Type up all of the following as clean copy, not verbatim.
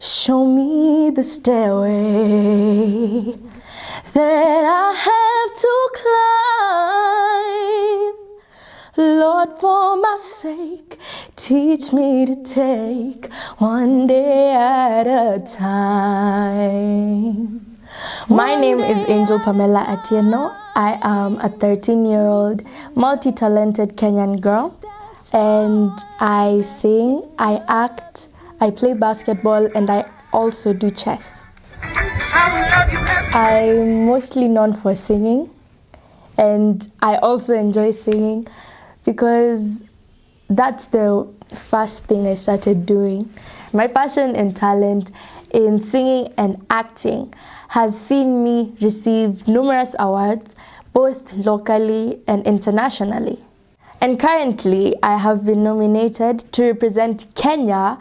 Show me the stairway that I have to climb. Lord, for my sake, teach me to take one day at a time. My name is Angel Pamela Atieno. I am a 13-year-old multi-talented Kenyan girl, and I sing, I act, I play basketball, and I also do chess. I'm mostly known for singing, and I also enjoy singing because that's the first thing I started doing. My passion and talent in singing and acting has seen me receive numerous awards, both locally and internationally. And currently, I have been nominated to represent Kenya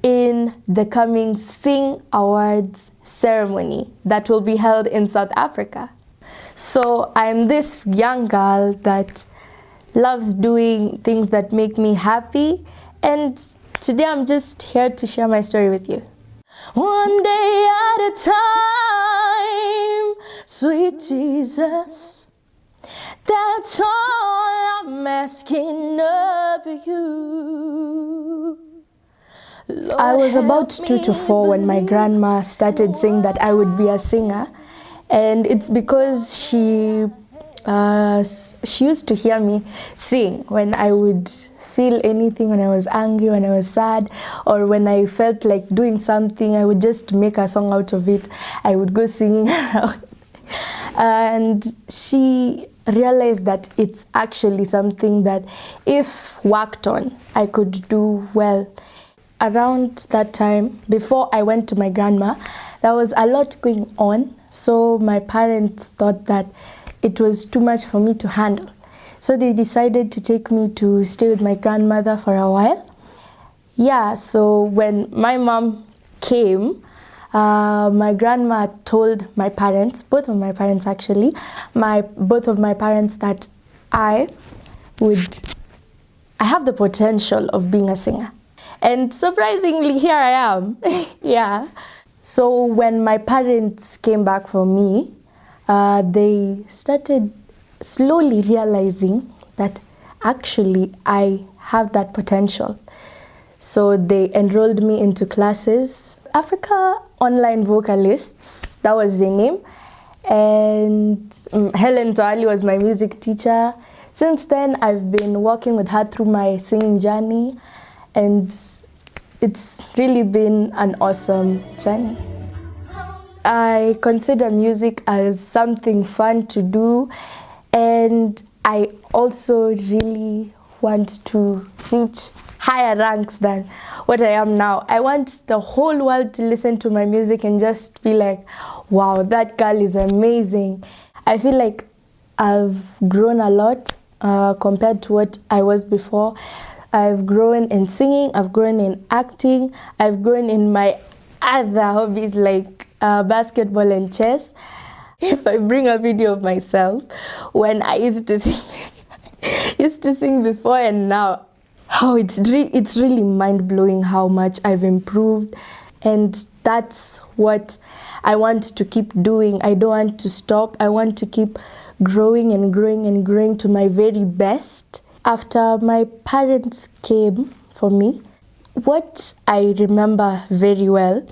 in the coming Sing Awards ceremony that will be held in South Africa. So I'm this young girl that loves doing things that make me happy, and today I'm just here to share my story with you. One day at a time, sweet Jesus, that's all I'm asking of you. Lord, I was about 2 to 4 when my grandma started saying that I would be a singer, and it's because she used to hear me sing when I would feel anything, when I was angry, when I was sad, or when I felt like doing something. I would just make a song out of it. I would go singing around. And she realized that it's actually something that if worked on, I could do well. Around that time, before I went to my grandma, there was a lot going on, so my parents thought that it was too much for me to handle. So they decided to take me to stay with my grandmother for a while. Yeah, so when my mom came, my grandma told my parents, both of my parents actually, both of my parents that I have the potential of being a singer. And surprisingly, here I am. Yeah. So when my parents came back for me, they started slowly realizing that actually I have that potential. So they enrolled me into classes. Africa Online Vocalists, that was the name. And Helen Toali was my music teacher. Since then, I've been working with her through my singing journey, and it's really been an awesome journey. I consider music as something fun to do, and I also really want to reach higher ranks than what I am now. I want the whole world to listen to my music and just be like, wow, that girl is amazing. I feel like I've grown a lot compared to what I was before. I've grown in singing, I've grown in acting, I've grown in my other hobbies like basketball and chess. If I bring a video of myself when I used to sing before and now, it's really mind-blowing how much I've improved, and that's what I want to keep doing. I don't want to stop. I want to keep growing and growing and growing to my very best. After my parents came for me, what I remember very well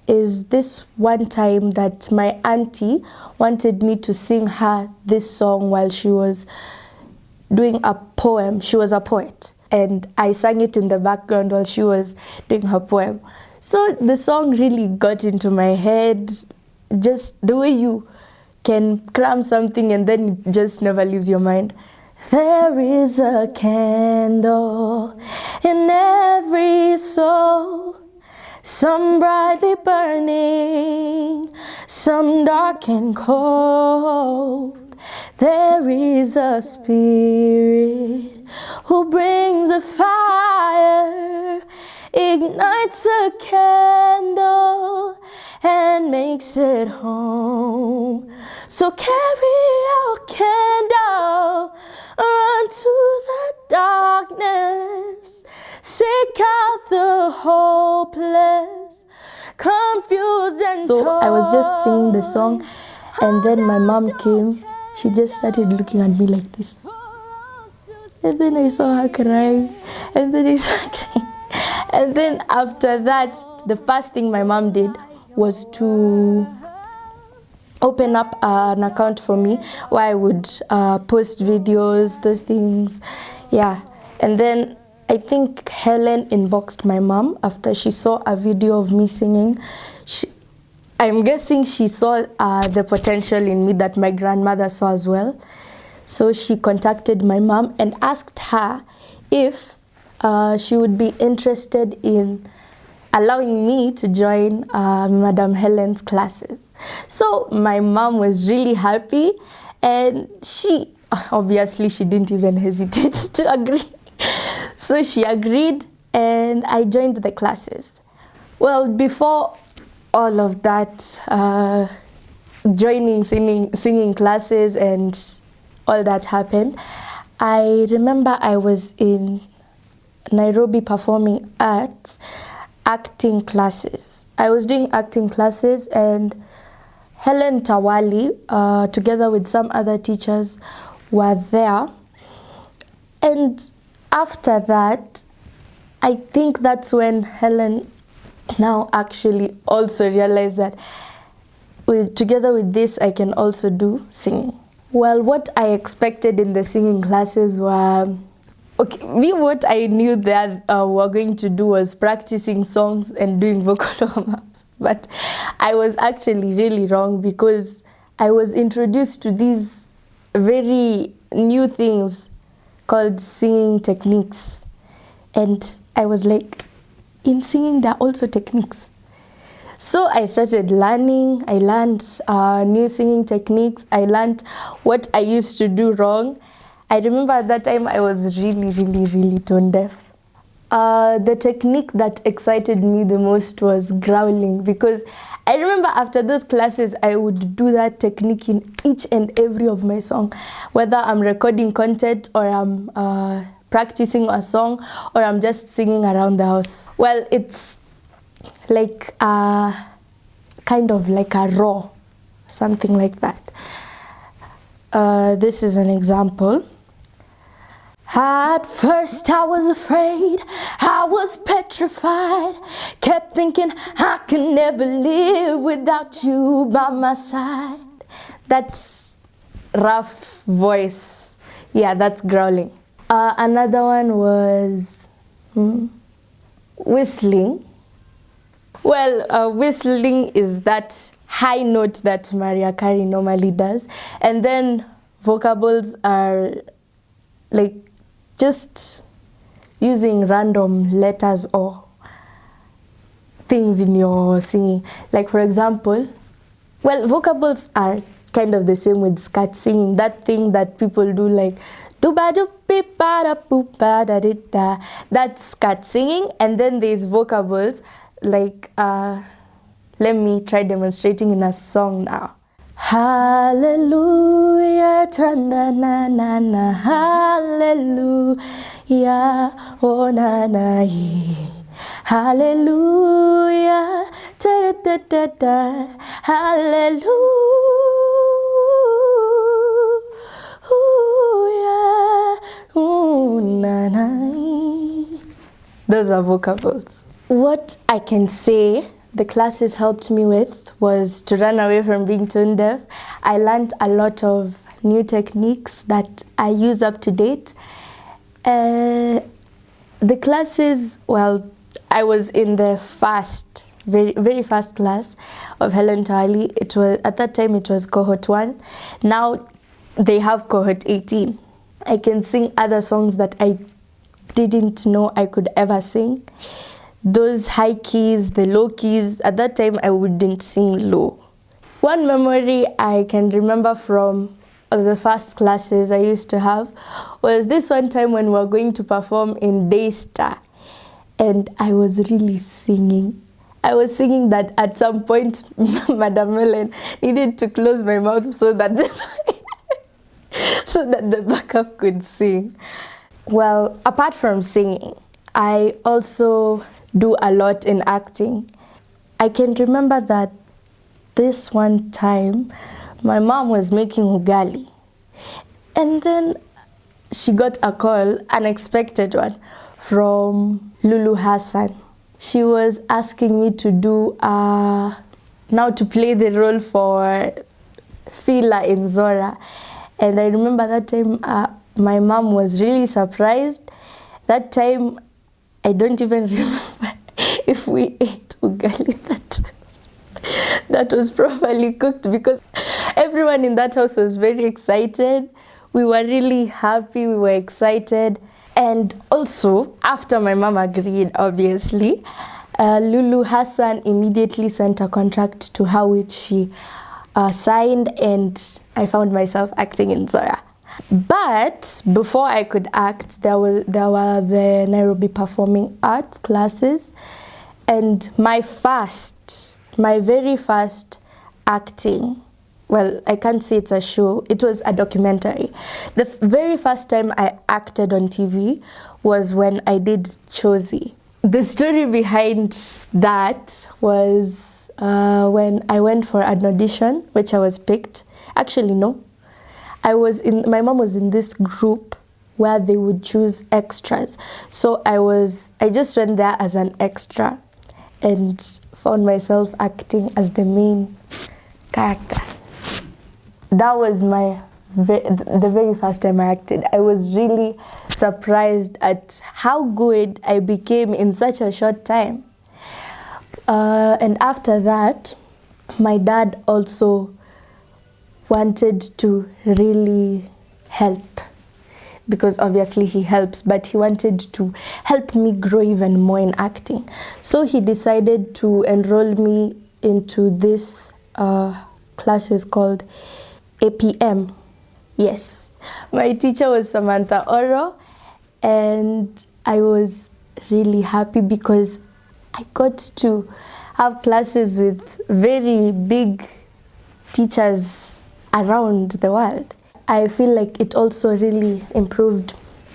is this one time that my auntie wanted me to sing her this song while she was doing a poem. She was a poet, and I sang it in the background while she was doing her poem. So the song really got into my head, just the way you can cram something and then it just never leaves your mind. There is a candle in every soul, some brightly burning, some dark and cold. There is a spirit who brings a fire, ignites a candle, and makes it home. So carry your candle, run to the darkness, seek out the hopeless, come So I was just singing the song, and then my mom came. She just started looking at me like this. And then I saw her crying, and then I saw her crying. And then after that, the first thing my mom did was to open up an account for me where I would post videos, those things. Yeah. And then I think Helen inboxed my mom after she saw a video of me singing. I'm guessing she saw the potential in me that my grandmother saw as well. So she contacted my mom and asked her if she would be interested in allowing me to join Madam Helen's classes. So my mom was really happy, and she didn't even hesitate to agree. So she agreed, and I joined the classes. Well, before all of that, joining singing classes and all that happened, I remember I was in Nairobi Performing Arts acting classes. I was doing acting classes, and Helen Tawali, together with some other teachers, were there. And after that, I think that's when Helen now actually also realized that together with this, I can also do singing. Well, what I expected in the singing classes were, what I knew that we were going to do was practicing songs and doing vocal warm-ups. But I was actually really wrong, because I was introduced to these very new things called singing techniques. And I was like, in singing, there are also techniques. So I started learning. I learned new singing techniques. I learned what I used to do wrong. I remember at that time I was really tone deaf. The technique that excited me the most was growling, because I remember after those classes I would do that technique in each and every of my song, whether I'm recording content or I'm practicing a song or I'm just singing around the house. Well, it's like kind of like a raw, something like that. This is an example. At first I was afraid, I was petrified, kept thinking I could never live without you by my side. That's rough voice. Yeah, that's growling. Another one was whistling. Well, whistling is that high note that Mariah Carey normally does. And then vocables are like just using random letters or things in your singing. Like, for example, well, vocables are kind of the same with scat singing. That thing that people do, like do-ba-do-be-ba-da-boop-ba-da-di-da. That's scat singing. And then there's vocables, like, let me try demonstrating in a song now. Hallelujah, ta-na-na-na-na, hallelujah, oh na-na, hallelujah, ta-da-da-da-da, hallelujah, oh na-na. Those are vocables. What I can say the classes helped me with was to run away from being tone deaf. I learned a lot of new techniques that I use up to date. The classes, well, I was in the very first class of Helen Tawali. It was, at that time it was cohort 1. Now they have cohort 18. I can sing other songs that I didn't know I could ever sing. Those high keys, the low keys, at that time I wouldn't sing low. One memory I can remember from the first classes I used to have was this one time when we were going to perform in Daystar, and I was really singing. I was singing that at some point Madam Helen needed to close my mouth so that the backup could sing. Well, apart from singing, I also do a lot in acting. I can remember that this one time, my mom was making ugali. And then she got a call, unexpected one, from Lulu Hassan. She was asking me to do, now to play the role for Fila in Zora. And I remember that time my mom was really surprised. That time, I don't even remember if we ate ugali that was properly cooked, because everyone in that house was very excited. We were really happy, we were excited. And also, after my mom agreed, obviously, Lulu Hassan immediately sent a contract to her, which she signed, and I found myself acting in Zora. But before I could act, there were the Nairobi Performing Arts classes, and my very first acting, well, I can't say it's a show, it was a documentary. The very first time I acted on TV was when I did Chozi. The story behind that was when I went for an audition, which I was picked. Actually, no. My mom was in this group where they would choose extras. So I just went there as an extra and found myself acting as the main character. That was the very first time I acted. I was really surprised at how good I became in such a short time. And after that, my dad also wanted to really help, because obviously he helps, but he wanted to help me grow even more in acting. So he decided to enroll me into this classes called APM. Yes, my teacher was Samantha Oro, and I was really happy because I got to have classes with very big teachers around the world. I feel like it also really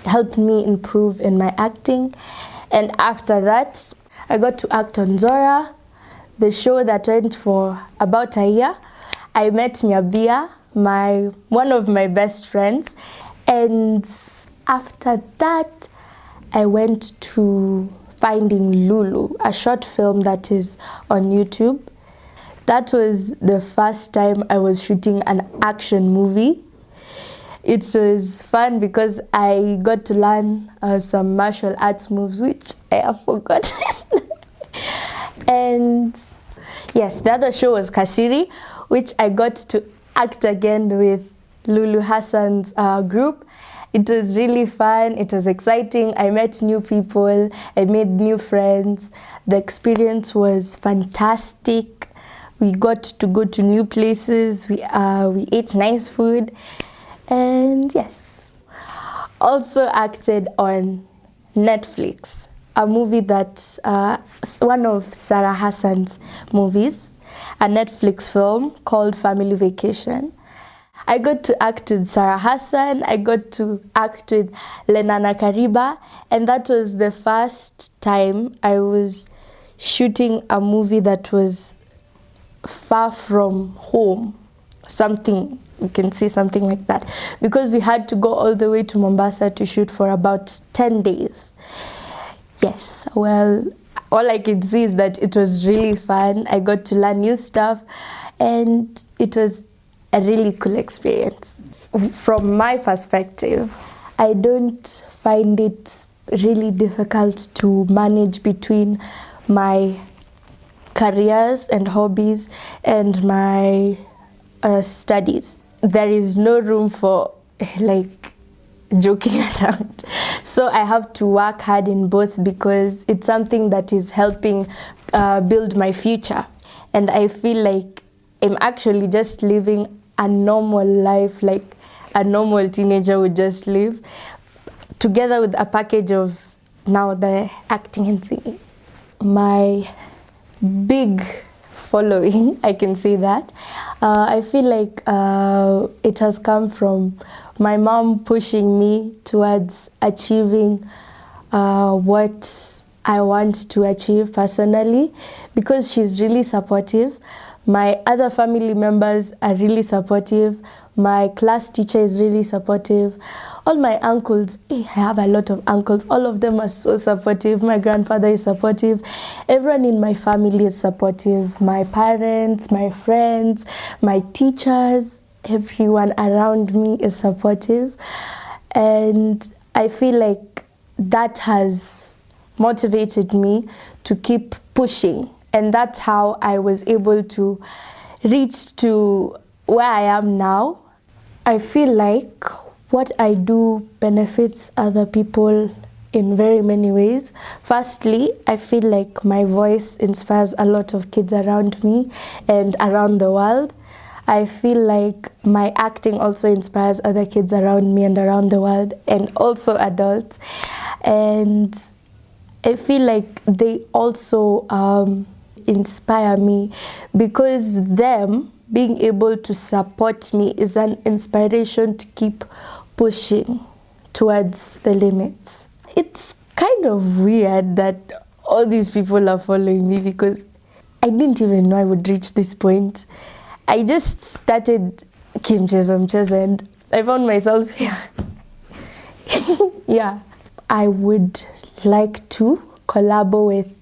helped me improve in my acting. And after that, I got to act on Zora, the show that went for about a year. I met Nyabia, one of my best friends. And after that, I went to Finding Lulu, a short film that is on YouTube. That was the first time I was shooting an action movie. It was fun because I got to learn some martial arts moves, which I have forgotten. And yes, the other show was Kasiri, which I got to act again with Lulu Hassan's group. It was really fun, it was exciting. I met new people, I made new friends. The experience was fantastic. We got to go to new places, we ate nice food, and yes. Also acted on Netflix, a movie that's one of Sarah Hassan's movies, a Netflix film called Family Vacation. I got to act with Sarah Hassan, I got to act with Lenana Kariba, and that was the first time I was shooting a movie that was far from home, something, you can say something like that, because we had to go all the way to Mombasa to shoot for about 10 days. Yes, well, all I could see is that it was really fun. I got to learn new stuff, and it was a really cool experience. From my perspective, I don't find it really difficult to manage between my careers and hobbies and my studies. There is no room for joking around. So I have to work hard in both because it's something that is helping build my future. And I feel like I'm actually just living a normal life, like a normal teenager would just live, together with a package of now the acting and singing. My big following, I can say that. I feel like it has come from my mom pushing me towards achieving what I want to achieve personally, because she's really supportive. My other family members are really supportive. My class teacher is really supportive. All my uncles, I have a lot of uncles, all of them are so supportive. My grandfather is supportive. Everyone in my family is supportive. My parents, my friends, my teachers, everyone around me is supportive. And I feel like that has motivated me to keep pushing. And that's how I was able to reach to where I am now. I feel like what I do benefits other people in very many ways. Firstly, I feel like my voice inspires a lot of kids around me and around the world. I feel like my acting also inspires other kids around me and around the world, and also adults. And I feel like they also inspire me, because them being able to support me is an inspiration to keep pushing towards the limits. It's kind of weird that all these people are following me, because I didn't even know I would reach this point. I just started Kimchezo and I found myself here. Yeah. I would like to collabo with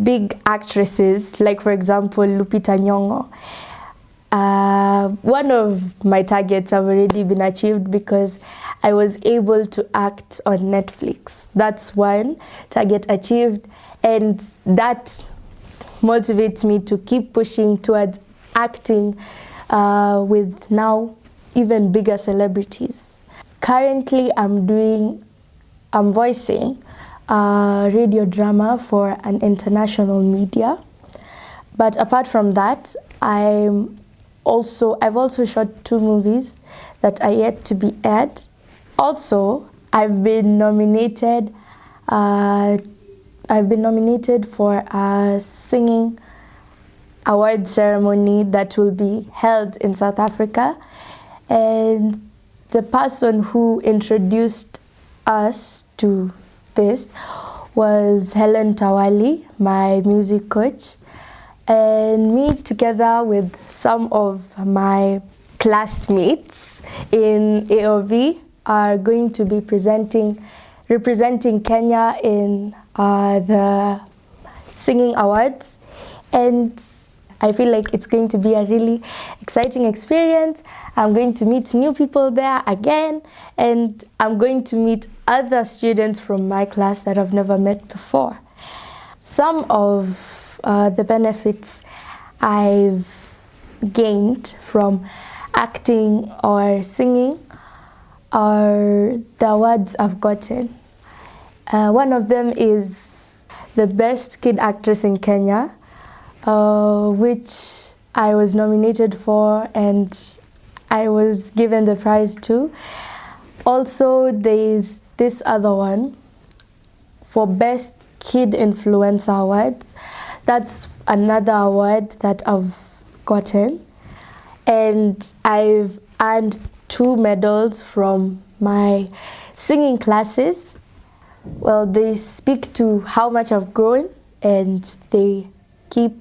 big actresses, like for example Lupita Nyong'o. One of my targets have already been achieved because I was able to act on Netflix. That's one target achieved, and that motivates me to keep pushing towards acting with now even bigger celebrities. Currently I'm voicing a radio drama for an international media. But apart from that, I've also shot 2 movies that are yet to be aired. Also, I've been nominated for a singing award ceremony that will be held in South Africa, and the person who introduced us to this was Helen Tawali, my music coach, and me together with some of my classmates in AOV are going to be representing Kenya in the singing awards, and I feel like it's going to be a really exciting experience. I'm going to meet new people there again, and I'm going to meet other students from my class that I've never met before. Some of the benefits I've gained from acting or singing are the awards I've gotten. One of them is the best kid actress in Kenya, which I was nominated for and I was given the prize too. Also, there's this other one for Best Kid Influencer Awards. That's another award that I've gotten. And I've earned 2 medals from my singing classes. Well, they speak to how much I've grown, and they keep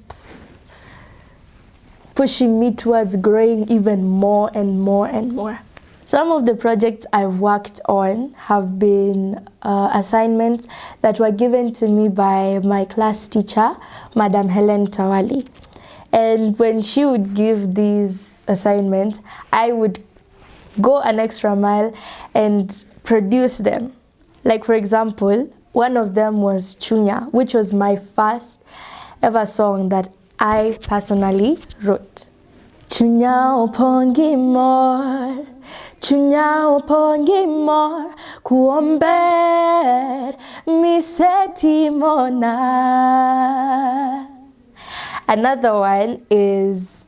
pushing me towards growing even more and more and more. Some of the projects I've worked on have been assignments that were given to me by my class teacher, Madam Helen Tawali. And when she would give these assignments, I would go an extra mile and produce them. Like for example, one of them was Chunya, which was my first ever song that I personally wrote. Chunya upongi mor, chunya upongi mor, kuomber miseti mona. Another one is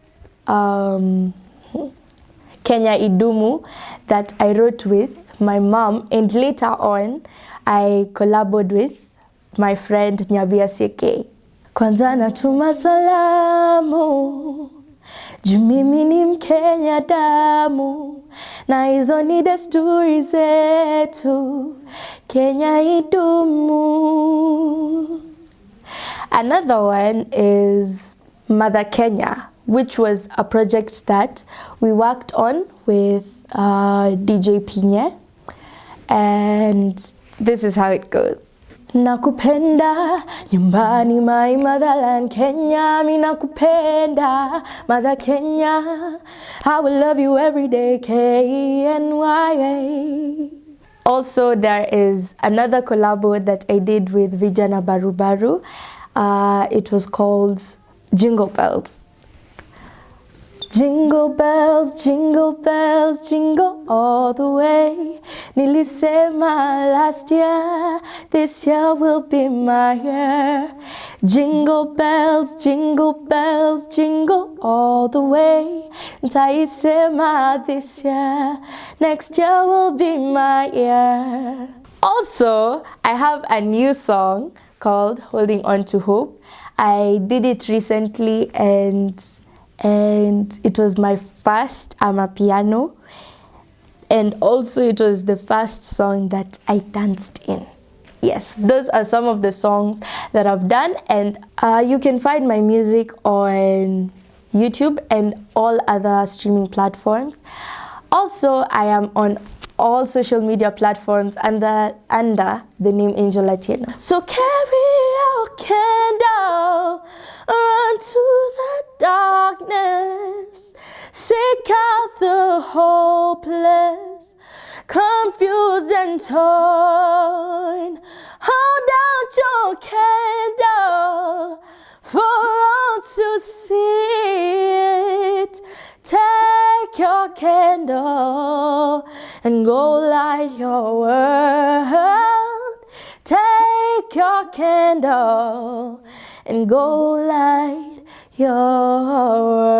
Kenya Idumu that I wrote with my mom, and later on I collaborated with my friend Nyabia Seke. Kwanza natuma salamu, juu mimi ni Mkenya damu, na hizo ni desturi zetu, Kenya idumu. Another one is Mother Kenya, which was a project that we worked on with DJ Pinye. And this is how it goes. Nakupenda nyumbani, my motherland Kenya, mi nakupenda mother Kenya, I will love you every day, KNYA. Also, there is another collabo that I did with Vijana Barubaru. It was called Jingle Bells. Jingle bells, jingle all the way. Nilisema last year, this year will be my year. Jingle bells, jingle all the way. Nitaisema this year, next year will be my year. Also, I have a new song called Holding On to Hope. I did it recently and it was my first amapiano, and also it was the first song that I danced in. Yes, those are some of the songs that I've done, and you can find my music on YouTube and all other streaming platforms. Also, I am on all social media platforms under the name Angel Atieno. So carry your candle, run to the darkness, seek out the hopeless, confused and torn. Hold out your candle for all to see it. Take your candle and go light your world. Take your candle and go light your world.